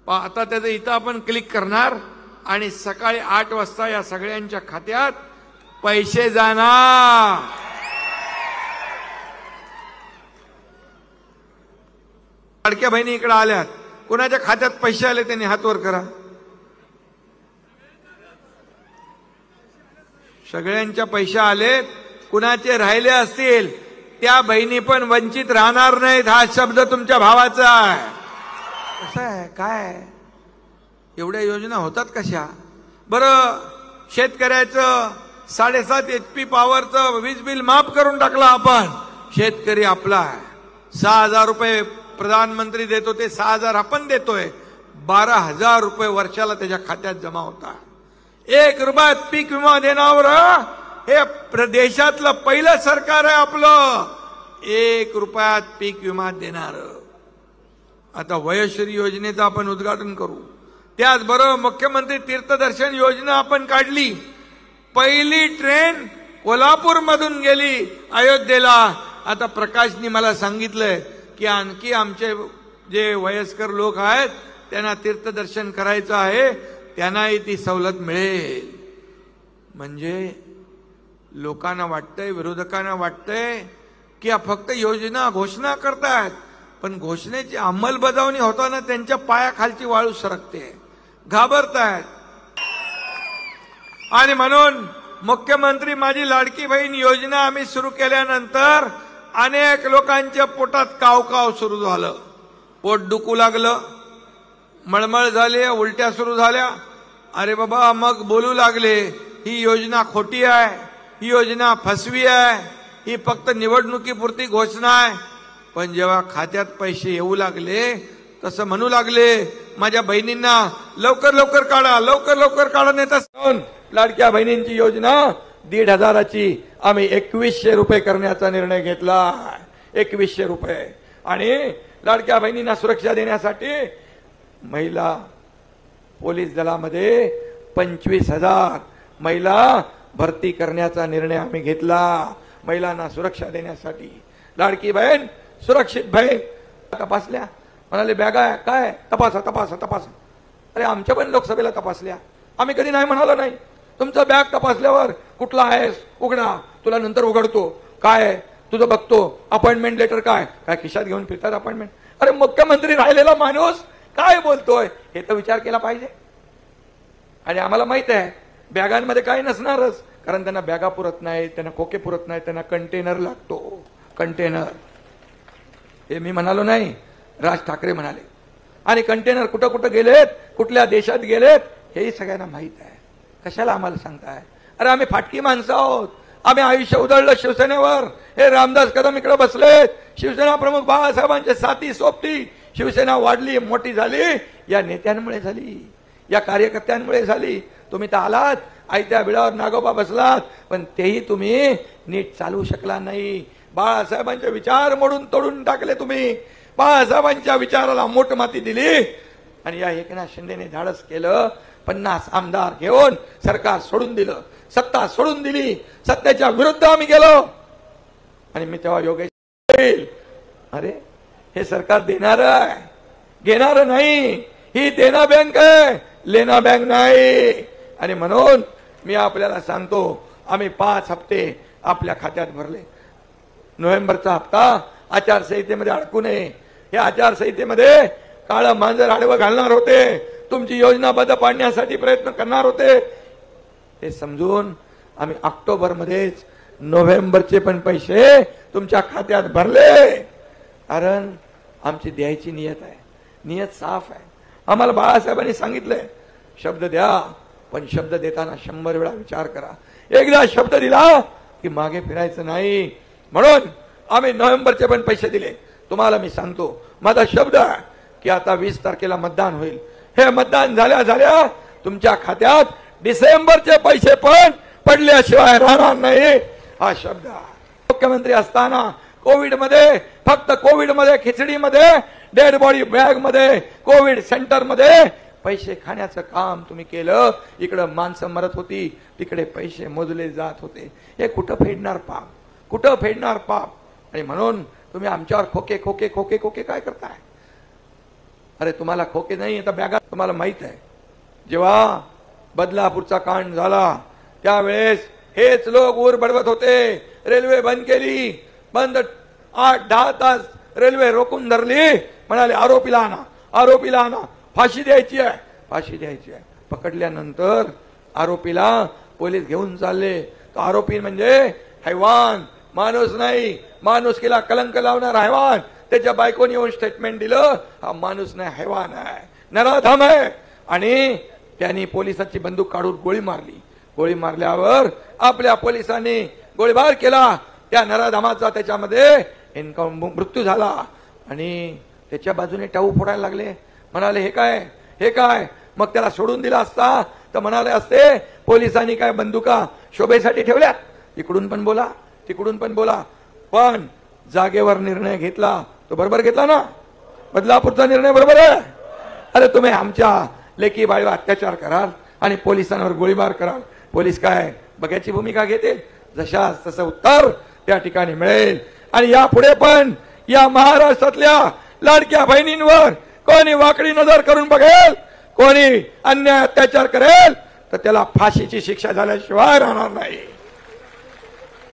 आता त्याचं इथं आपण क्लिक करणार आणि सकाळी 8 वाजता या सगळ्यांच्या खात्यात पैसे जाणार। लाडक्या बहिणी इकडे आल्यात, कोणाच्या खात्यात पैसे आले त्यांनी हात वर करा। सगळ्यांच्या पैसे आलेत, कुणाचे राहिले असतील त्या बहिणी पण वंचित राहणार नाहीत। हा शब्द तुमच्या भावाचा आहे। कसं आहे काय एवढ्या योजना होतात कशा? बरं शेतकऱ्याचं 7.5 HP पॉवरचं वीज बिल माफ करून टाकलं आपण। शेतकरी आपला आहे। 6,000 रुपये प्रधानमंत्री देत होते, 6,000 आपण देतोय। 12,000 रुपये वर्षाला त्याच्या खात्यात जमा होतात। 1 रुपयात पीक विमा देण्यावर हे देशातलं पहिलं सरकार आहे आपलं। 1 रुपयात पीक विमा देणार। आता वयश्री योजनेचं आपण उद्घाटन करू। त्याचबरोबर मुख्यमंत्री तीर्थदर्शन योजना आपण काढली। पहिली ट्रेन कोल्हापूर मधून गेली अयोध्येला। आता प्रकाशनी मला सांगितलंय की आणखी आमचे जे वयस्कर लोक आहेत त्यांना तीर्थदर्शन करायचं आहे, त्यांनाही ती सवलत मिळेल। म्हणजे लोकांना वाटतंय, विरोधकांना वाटतंय की फक्त योजना घोषणा करतायत, पण घोषणेची अंमलबजावणी होताना त्यांच्या पायाखालची वाळू सरकते, घाबरतायत। आणि म्हणून मुख्यमंत्री माझी लाडकी बहीण योजना आम्ही सुरू केल्यानंतर अनेक लोकांच्या पोटात कावकाव सुरू झालं, पोट दुखू लागलं, मळमळ झाली, उलट्या सुरू झाल्या। अरे बाबा मग बोलू लागले ही योजना खोटी आहे, ही योजना फसवी आहे, ही फक्त निवडणुकीपुरती घोषणा आहे। पण जेव्हा खात्यात पैसे येऊ लागले तसं म्हणू लागले माझ्या बहिणींना लवकर लवकर काढा, लवकर लवकर काढा, नाही तर लाडक्या बहिणींची योजना 1,500ची आम्ही 2,100 रुपये करण्याचा निर्णय घेतला। 2,100 रुपये। आणि लाडक्या बहिणींना सुरक्षा देण्यासाठी महिला पोलीस दलामध्ये 25,000 महिला भरती करण्याचा निर्णय आम्ही घेतला। महिलांना सुरक्षा देण्यासाठी लाडकी बहीण सुरक्षित बहीण। तपासल्या, म्हणाले बॅगा काय तपासा तपासा तपासा। अरे आमच्या पण लोकसभेला तपासल्या, आम्ही कधी नाही म्हणालो नाही। तुमचं बॅग तपासल्यावर कुठला आहेस उघडा, तुला नंतर उघडतो, काय तुझं बघतो, अपॉइंटमेंट लेटर काय काय खिशात घेऊन फिरतात अपॉइंटमेंट। अरे मुख्यमंत्री राहिलेला माणूस काय बोलतोय हे तर विचार केला पाहिजे। आणि आम्हाला माहित आहे बॅगांमध्ये काही नसणारच, कारण त्यांना बॅगा पुरत नाही, त्यांना खोके पुरत नाही, त्यांना कंटेनर लागतो, कंटेनर। हे मी म्हणालो नाही, राज ठाकरे म्हणाले। आणि कंटेनर कुठं कुठं गेलेत, कुठल्या देशात गेलेत हेही सगळ्यांना माहित आहे। कशाला आम्हाला सांगताय? अरे आम्ही फाटकी माणसं आहोत, आम्ही आयुष्य उधळलं शिवसेनेवर। हे रामदास कदम इकडे बसलेत, शिवसेना प्रमुख बाळासाहेबांचे साथी सोबती। शिवसेना वाढली मोठी झाली या नेत्यांमुळे झाली, या कार्यकर्त्यांमुळे झाली। तुम्ही तर आलात आयत्या बिळावर नागोबा बसलात, पण तेही तुम्ही नीट चालवू शकला नाही। बाळासाहेबांचे विचार मोडून तोडून टाकले तुम्ही, बाळासाहेबांच्या विचाराला मोठ माती दिली। आणि या एकनाथ शिंदेने धाडस केलं, 50 आमदार घेऊन सरकार सोडून दिलं, सत्ता सोडून दिली, सत्तेच्या विरुद्ध आम्ही गेलो। आणि मी तेव्हा योगेश अरे हे सरकार देणार आहे, घेणार नाही, ही देना बँक आहे, लेना बँक नाही। आणि म्हणून मी आपल्याला सांगतो आम्ही 5 हप्ते आपल्या खात्यात भरले। नोव्हेंबरचा हप्ता आचारसंहितेमध्ये अडकू नये, या आचारसंहितेमध्ये काळं मांजर आडवं घालणार होते, तुमची योजना बंद पाडण्यासाठी प्रयत्न करणार होते। हे समजून आम्ही ऑक्टोबरमध्येच नोव्हेंबरचे पण पैसे तुमच्या खात्यात भरले, कारण आमची द्यायची नियत आहे, नियत साफ आहे। आम्हाला बाळासाहेबांनी सांगितलंय शब्द द्या, पण शब्द देताना 100 वेळा विचार करा। एकदा शब्द दिला की मागे फिरायचं नाही। म्हणून आम्ही नोव्हेंबरचे पण पैसे दिले। तुम्हाला मी सांगतो माझा शब्द आहे की आता 20 तारखेला मतदान होईल, हे मतदान झाल्या झाल्या तुमच्या खात्यात डिसेंबरचे पैसे पण पडल्याशिवाय राहणार नाही, हा शब्द आहे। मुख्यमंत्री असताना कोविड मध्ये, फक्त कोविड मध्ये, खिचडीमध्ये, डेड बॉडी बॅग मध्ये, कोविड सेंटर मध्ये पैसे खाण्याचं काम तुम्ही केलं। इकडं माणसं मरत होती, तिकडे पैसे मोजले जात होते। हे कुठं फेडणार पाप, कुठं फेडणार पाप? आणि म्हणून तुम्ही आमच्यावर खोके खोके खोके खोके काय करताय? अरे तुम्हाला खोके नाही, आता बॅगा तुम्हाला माहित आहे, जेव्हा बदलापूरचा कांड झाला त्यावेळेस हेच लोक ऊर बडवत होते, रेल्वे बंद केली, बंद 8-10 तास रेल्वे रोखून धरली, म्हणाले आरोपीला आणा, आरोपीला आणा, फाशी द्यायची आहे, फाशी द्यायची आहे. पकडल्यानंतर आरोपीला पोलीस घेऊन चालले. तो आरोपी म्हणजे हैवान, माणूस नाही, माणुसकीला कलंक लावणार हैवान. त्याच्या बायकोने येऊन स्टेटमेंट दिलं, हा माणूस नाही हैवान आहे, नराधम आहे. आणि त्यांनी पोलिसाची बंदूक काढून गोळी मारली. गोळी मारल्यावर आपल्या पोलिसांनी गोळीबार केला, त्या नराधमाचा त्याच्यामध्ये मृत्यू झाला. आणि त्याच्या बाजूने टाऊ फोडायला लागले, म्हणाले हे काय, हे काय. मग त्याला सोडून दिला असता तर म्हणाले असते पोलिसांनी काय बंदुका शोभेसाठी ठेवल्या, इकडून पण बोला तिकडून पण बोला. पण जागेवर निर्णय घेतला तो बरोबर घेतला ना, बदलापूरचा निर्णय बरोबर आहे. अरे तुम्ही आमच्या लेकी बाळीवर अत्याचार कराल आणि पोलिसांवर गोळीबार कराल, पोलीस काय बघ्याची भूमिका घेतील, जशास तसं उत्तर त्या ठिकाणी मिळेल. आणि यापुढे पण या महाराष्ट्रातल्या लाडक्या बहिणींवर कोणी वाकडी नजर करून बघेल, कोणी अन्याय अत्याचार करेल तर त्याला फाशीची शिक्षा झाल्याशिवाय राहणार नाही.